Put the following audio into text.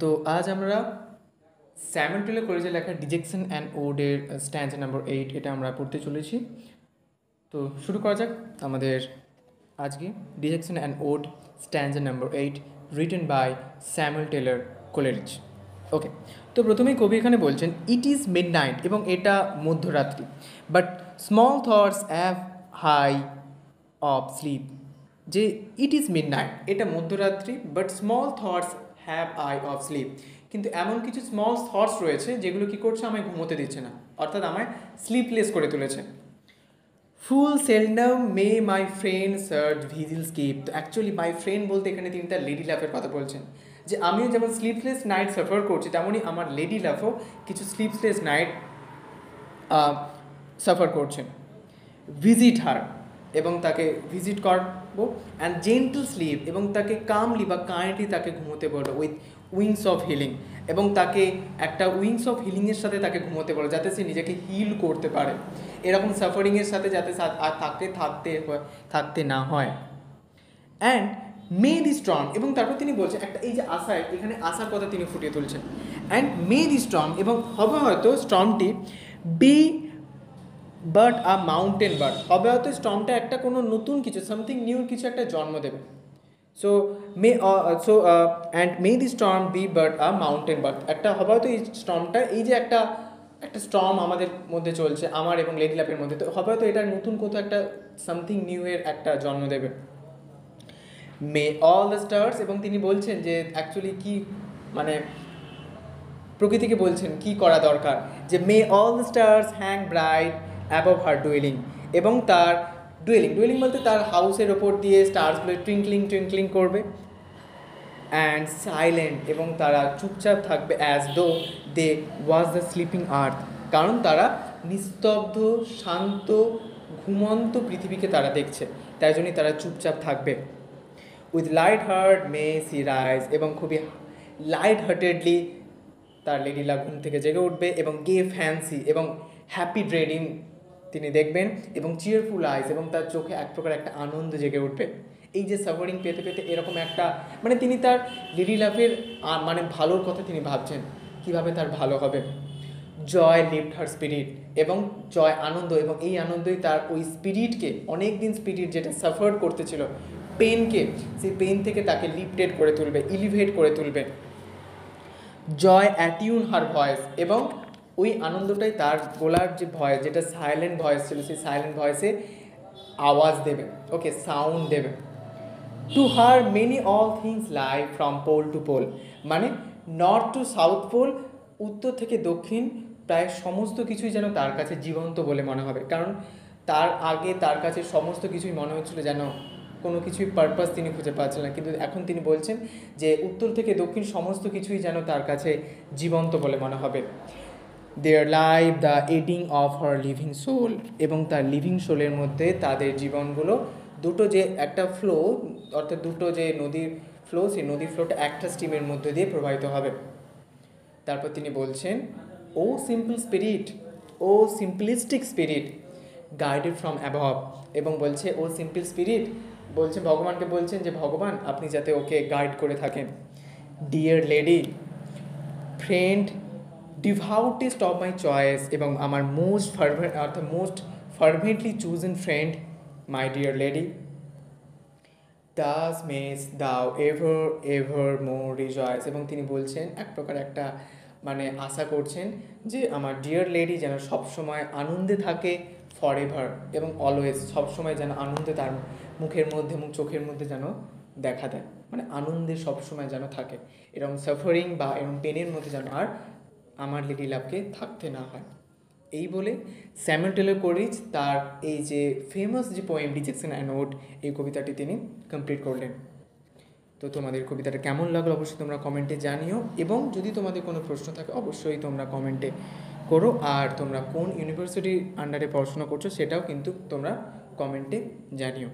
তো আজ আমরা স্যামুয়েল টেলর কলেজে লেখা ডিজেকশন অ্যান্ড ওডের স্ট্যান্জা নাম্বার 8 এটা আমরা পড়তে চলেছি। তো শুরু করা যাক আমাদের আজকে dejection and ode stanza number 8 written by Samuel Taylor Coleridge. Okay, তো প্রথমেই কবি এখানে বলছেন ইট ইজ মিড নাইট, এবং এটা মধ্যরাত্রি, but small thoughts have I of sleep. যে ইট ইজ মিড নাইট, এটা মধ্যরাত্রি, but small thoughts have I of sleep, কিন্তু এমন কিছু স্মল থটস রয়েছে যেগুলো কী করছে, আমায় ঘুমোতে দিচ্ছে না, অর্থাৎ আমায় স্লিপলেস করে তুলেছে। Full seldom may my friend সার্চ ভিজিল স্কিপ। তো অ্যাকচুয়ালি মাই ফ্রেন্ড বলতে এখানে তিনি তার লেডি লাভের কথা বলছেন, যে আমিও যেমন স্লিপলেস নাইট সাফার করছি, তেমনই আমার লেডি লাভও কিছু স্লিপলেস নাইট সাফার করছেন। ভিজিট হার, এবং তাকে ভিজিট করবো, অ্যান্ড জেন্টল স্লিপ, এবং তাকে কামলি বা কাইন্ডলি তাকে ঘুমোতে বলো, উইথ উইংস অফ হিলিং, এবং তাকে একটা উইংস অফ হিলিংয়ের সাথে তাকে ঘুমোতে বলো, যাতে সে নিজেকে হিল করতে পারে, এরকম সাফারিংয়ের সাথে যাতে আর তাকে থাকতে না হয়। অ্যান্ড মে দি স্ট্রং, এবং তারপর তিনি বলছেন একটা, এই যে আশায়, এখানে আশার কথা তিনি ফুটিয়ে তুলছেন। অ্যান্ড মে দি স্ট্রং, এবং হবে হয়তো স্ট্রংটি be but a mountain birth, হবে হয়তো স্টর্মটা একটা কোনো নতুন কিছু, সামথিং নিউ কিছু একটা জন্ম দেবে। So and may the storm be but a mountain bird, একটা হবে হয়তো এই স্টর্মটা, এই যে একটা স্টর্ম আমাদের মধ্যে চলছে, আমার এবং লেডি লাভের মধ্যে, তো হবে হয়তো এটা নতুন কোথাও একটা সামথিং নিউ এর একটা জন্ম দেবে। মে অল দ্য স্টার্স, এবং তিনি বলছেন যে অ্যাকচুয়ালি কি, মানে প্রকৃতিকে বলছেন কি করা দরকার, যে may all the stars hang bright above her dwelling, এবং তার ডুয়েলিং বলতে তার হাউসের ওপর দিয়ে স্টার্সগুলো টুইঙ্কলিং করবে। অ্যান্ড সাইলেন্ট, এবং তারা চুপচাপ থাকবে, as though they was the sleeping আর্থ, কারণ তারা নিস্তব্ধ, শান্ত, ঘুমন্ত পৃথিবীকে তারা দেখছে, তাই জন্যই তারা চুপচাপ থাকবে। With light heart may she rise, এবং খুবই লাইট হার্টেডলি তার লেডি লাভ ঘুম থেকে জেগে উঠবে, এবং গে ফ্যান্সি, এবং হ্যাপি ড্রিম তিনি দেখবেন, এবং চিয়ারফুল আইস, এবং তার চোখে এক প্রকার একটা আনন্দ জেগে উঠবে। এই যে সাফারিং পেতে পেতে এরকম একটা, মানে তিনি তার লেডি লাভের মানে ভালোর কথা তিনি ভাবছেন, কীভাবে তার ভালো হবে। জয় লিফট হার স্পিরিট, এবং জয় আনন্দ, এবং এই আনন্দই তার ওই স্পিরিটকে, অনেক দিন স্পিরিট যেটা সাফার করতেছিল পেনকে, সেই পেন থেকে তাকে লিফটেড করে তুলবে, ইলিভেট করে তুলবে। জয় অ্যাটিউন হার ভয়েস, এবং ওই আনন্দটাই তার গলার যে ভয়েস, যেটা সাইলেন্ট ভয়েস ছিল, সেই সাইলেন্ট ভয়েসে আওয়াজ দেবে, ওকে, সাউন্ড দেবে। To her many all things lie from pole to pole, মানে নর্থ টু সাউথ পোল, উত্তর থেকে দক্ষিণ, প্রায় সমস্ত কিছুই যেন তার কাছে জীবন্ত বলে মনে হবে, কারণ তার আগে তার কাছে সমস্ত কিছুই মনে হচ্ছিল যেন কোনো কিছুই পারপাস তিনি খুঁজে পাচ্ছেন না, কিন্তু এখন তিনি বলছেন যে উত্তর থেকে দক্ষিণ সমস্ত কিছুই যেন তার কাছে জীবন্ত বলে মনে হবে। দেয়ার লাইফ দ্য এডিং অফ হার লিভিং সোল, এবং তার লিভিং সোলের মধ্যে তাদের জীবনগুলো দুটো যে একটা ফ্লো, অর্থাৎ দুটো যে নদীর ফ্লো, সেই নদীর ফ্লোটা একটা স্ট্রিমের মধ্যে দিয়ে প্রবাহিত হবে। তারপর তিনি বলছেন O simple spirit, O simplistic spirit guided from above, এবং বলছে ও সিম্পল স্পিরিট, বলছে ভগবানকে বলছেন যে ভগবান আপনি যাতে ওকে গাইড করে থাকেন। Dear lady friend devoutest of my choice, এবং আমার মোস্ট ফার্ভেন্ট, অর্থাৎ most fervently chosen friend, my dear lady, thus mayst thou ever more rejoice, এবং তিনি বলছেন এক প্রকার একটা, মানে আশা করছেন যে আমার ডিয়ার লেডি যেন সবসময় আনন্দে থাকে, ফর এভার, এবং অলওয়েজ, সবসময় যেন আনন্দে তার মুখের মধ্যে, চোখের মধ্যে যেন দেখা দেয়, মানে আনন্দে সবসময় যেন থাকে, এরকম সাফারিং বা এরকম পেনের মধ্যে যেন আর আমার লেডি লাভকে থাকতে না হয়। এই বলে স্যামুয়েল টেলর কোলেরিজ তার এই যে ফেমাস যে পোয়েম ডিজেকশন অ্যান্ড ওড, এই কবিতাটি তিনি কমপ্লিট করলেন। তো তোমাদের কবিতাটা কেমন লাগলো অবশ্যই তোমরা কমেন্টে জানিও, এবং যদি তোমাদের কোনো প্রশ্ন থাকে অবশ্যই তোমরা কমেন্টে করো, আর তোমরা কোন ইউনিভার্সিটির আন্ডারে পড়াশোনা করছো সেটাও কিন্তু তোমরা কমেন্টে জানিও।